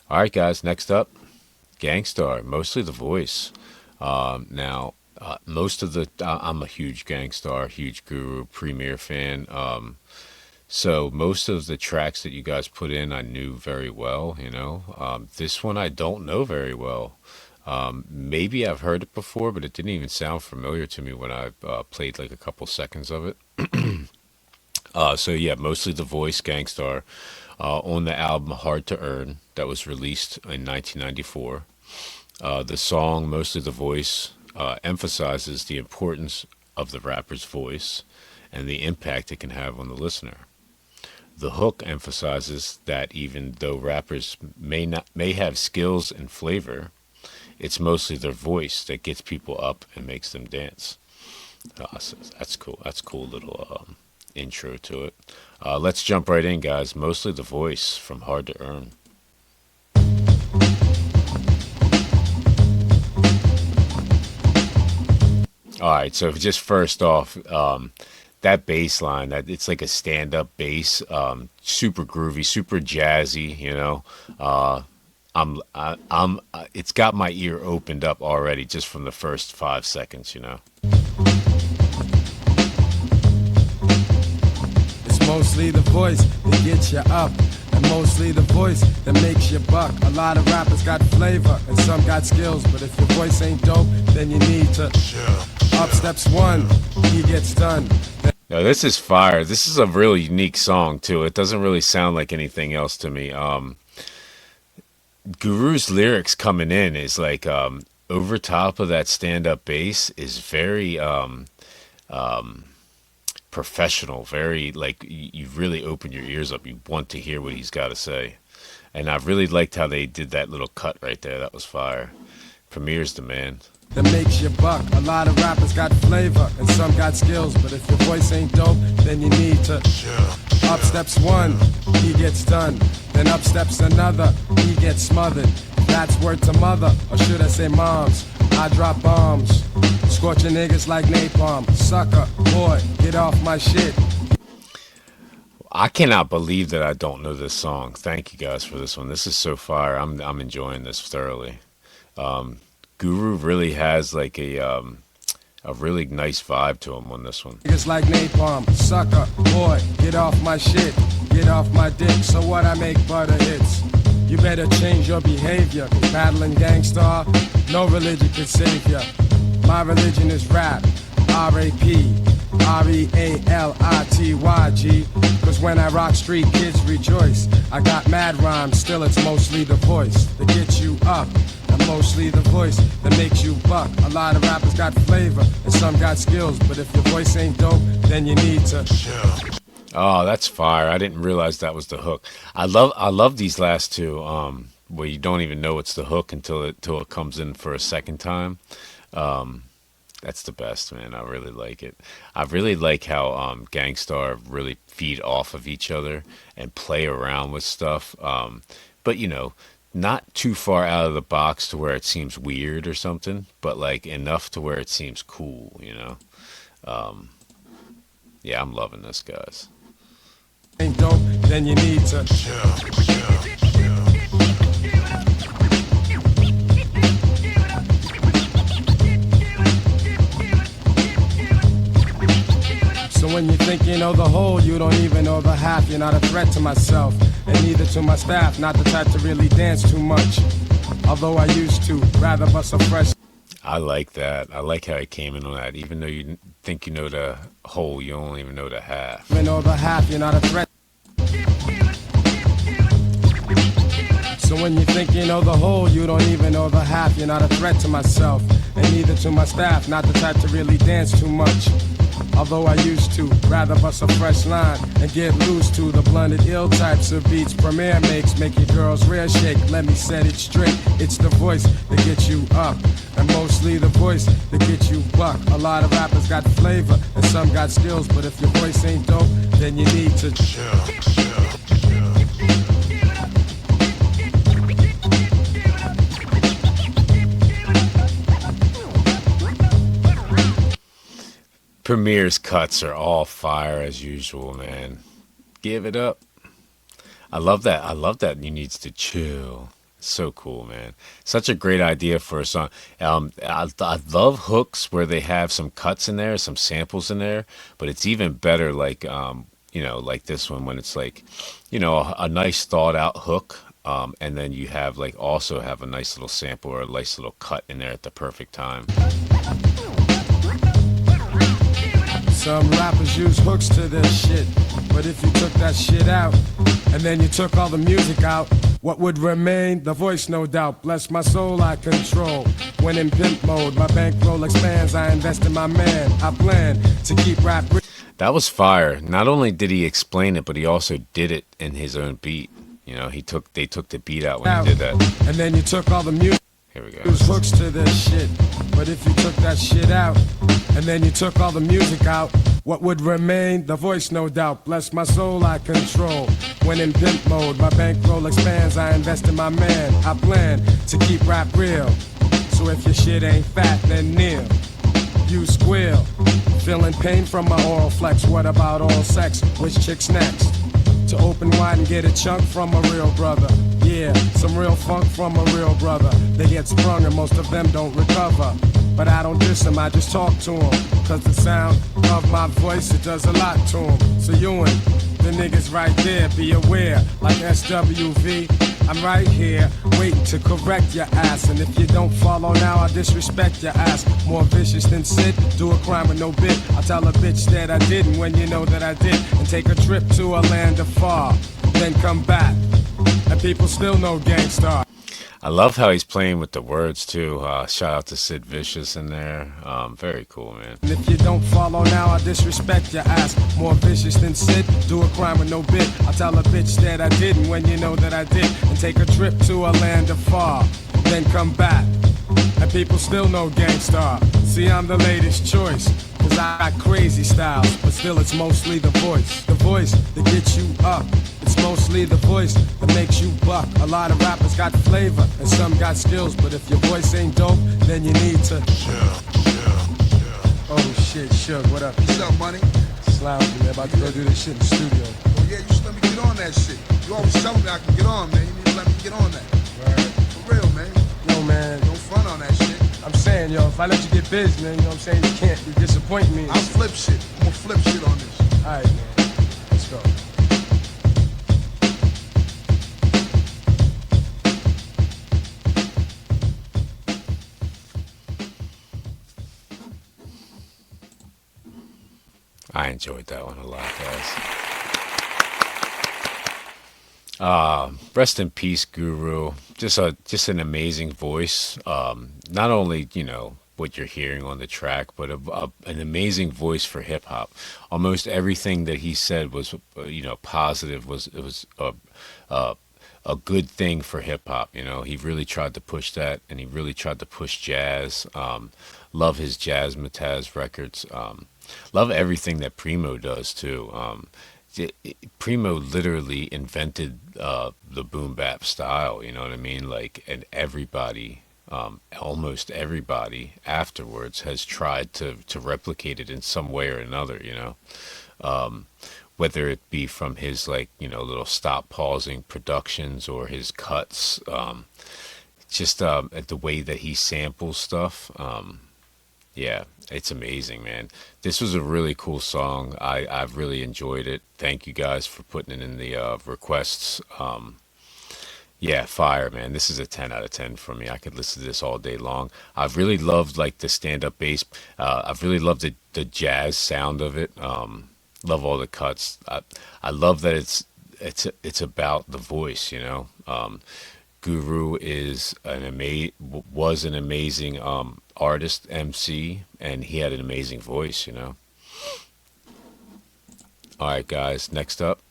All right, guys. Next up, Gangstar, mostly the voice. Most of the I'm a huge Gangstar, huge Guru, Premier fan. So most of the tracks that you guys put in, I knew very well. This one I don't know very well. Maybe I've heard it before, but it didn't even sound familiar to me when I played like a couple seconds of it. So yeah, mostly the voice, Gangstar, on the album Hard to Earn that was released in 1994. The song, mostly the voice, emphasizes the importance of the rapper's voice and the impact it can have on the listener. The hook emphasizes that even though rappers may have skills and flavor, it's mostly their voice that gets people up and makes them dance. So that's cool. That's a cool little intro to it. Let's jump right in, guys. Mostly the voice from Hard to Earn. All right, so just first off, that bass line, that it's like a stand-up bass, super groovy, super jazzy. It's got my ear opened up already just from the first 5 seconds. It's mostly the voice that gets you up, and mostly the voice that makes you buck. A lot of rappers got flavor, and some got skills, but if your voice ain't dope, then you need to. Up steps one, he gets done. No, this is fire. This is a really unique song too. It doesn't really sound like anything else to me. Guru's lyrics coming in is like over top of that stand-up bass is very professional, very like you really open your ears up. You want to hear what he's got to say. And I really liked how they did that little cut right there. That was fire. Premier's the man. That makes you buck. A lot of rappers got flavor, and some got skills, but if your voice ain't dope, then you need to. Up steps one, he gets done. Then up steps another, he gets smothered. That's word to mother, or should I say moms. I drop bombs, scorching niggas like napalm. Sucker, boy, get off my shit. I cannot believe that I don't know this song. Thank you guys for this one. This is so fire. I'm enjoying this thoroughly. Guru really has like a really nice vibe to him on this one. Niggas like napalm, sucker, boy, get off my shit, get off my dick. So what, I make butter hits. You better change your behavior, 'cause battling Gangstarr, no religion can save ya. My religion is rap, R-A-P, R-E-A-L-I-T-Y, G. 'Cause when I rock, street kids rejoice. I got mad rhymes, still it's mostly the voice that gets you up. And mostly the voice that makes you buck. A lot of rappers got flavor, and some got skills, but if your voice ain't dope, then you need to. Oh, that's fire. I didn't realize that was the hook. I love these last two, where you don't even know it's the hook until it comes in for a second time. That's the best, man. I really like it. I really like how Gangstar really feed off of each other and play around with stuff. But not too far out of the box to where it seems weird or something, but like enough to where it seems cool. Yeah, I'm loving this, guys. Ain't dope, then you need to. So when you think you know the whole, you don't even know the half. You're not a threat to myself, and neither to my staff. Not the type to really dance too much, although I used to. Rather bust a fresh. I like that. I like how he came in on that. Even though you think you know the whole, you don't even know the half. Even know the half, you're not a threat. So when you think you know the whole, you don't even know the half. You're not a threat to myself, and neither to my staff. Not the type to really dance too much, although I used to. Rather bust a fresh line and get loose to the blunted ill types of beats Premier makes. Make your girls rear shake, let me set it straight. It's the voice that gets you up, and mostly the voice that gets you buck. A lot of rappers got flavor, and some got skills, but if your voice ain't dope, then you need to. Premier's cuts are all fire as usual, man. Give it up. I love that. I love that he needs to chill. So cool, man. Such a great idea for a song. I love hooks where they have some cuts in there, some samples in there, but it's even better like like this one when it's like, a nice thought out hook. And then you have like also have a nice little sample or a nice little cut in there at the perfect time. Some rappers use hooks to their shit, but if you took that shit out, and then you took all the music out, what would remain? The voice, no doubt. Bless my soul, I control. When in pimp mode, my bankroll expands. I invest in my man. I plan to keep rap. That was fire. Not only did he explain it, but he also did it in his own beat. They took the beat out when he did that. And then you took all the music. Here we go. Use hooks to this shit, but if you took that shit out, and then you took all the music out, what would remain? The voice, no doubt. Bless my soul, I control. When in pimp mode, my bankroll expands. I invest in my man. I plan to keep rap real. So if your shit ain't fat, then kneel. You squeal. Feeling pain from my oral flex. What about all sex? Which chick's next? To open wide and get a chunk from a real brother. Yeah, some real funk from a real brother. They get sprung and most of them don't recover. But I don't diss them, I just talk to them. Cause the sound of my voice, it does a lot to them. So you and the niggas right there, be aware. Like SWV, I'm right here, waiting to correct your ass. And if you don't follow now, I disrespect your ass. More vicious than Sid, do a crime with no bit. I tell a bitch that I didn't when you know that I did. And take a trip to a land afar, then come back. And people still know Gangstarr. I love how he's playing with the words too. Shout out to Sid Vicious in there. Very cool, man. And if you don't follow now, I disrespect your ass. More vicious than Sid, do a crime with no bit. I tell a bitch that I didn't when you know that I did. And take a trip to a land afar, then come back. And people still know Gangstarr. See, I'm the latest choice. Cause I got crazy styles, but still it's mostly the voice. The voice that gets you up. It's mostly the voice that makes you buck. A lot of rappers got flavor and some got skills, but if your voice ain't dope, then you need to. Oh shit, Suge, what up? What's up, money? Slouching, man. About to go do this shit in the studio. Oh yeah, you should let me get on that shit. You always tell me I can get on, man. You need to let me get on that. Right. For real, man. Yo, man. Don't front on that shit. I'm saying, yo, if I let you get biz, man, you know what I'm saying? You can't. You disappoint me. I'll flip shit. I'm gonna flip shit on this. Alright, man. Let's go. I enjoyed that one a lot, guys. Rest in peace, Guru. Just an amazing voice. Not only what you're hearing on the track, but an amazing voice for hip hop. Almost everything that he said was positive. It was a good thing for hip hop. He really tried to push that, and he really tried to push jazz. Love his jazz Mataz records. Love everything that Primo does too. Primo literally invented the boom bap style. You know what I mean? Like, and everybody, almost everybody afterwards has tried to replicate it in some way or another. Whether it be from his little stop pausing productions or his cuts, just the way that he samples stuff. Yeah, it's amazing, man. This was a really cool song. I've really enjoyed it. Thank you guys for putting it in the requests. Yeah, fire, man. This is a 10 out of 10 for me. I could listen to this all day long. I've really loved like the stand-up bass. I've really loved the jazz sound of it. Love all the cuts. I love that it's about the voice. Guru was an amazing artist, MC, and he had an amazing voice. All right, guys, next up.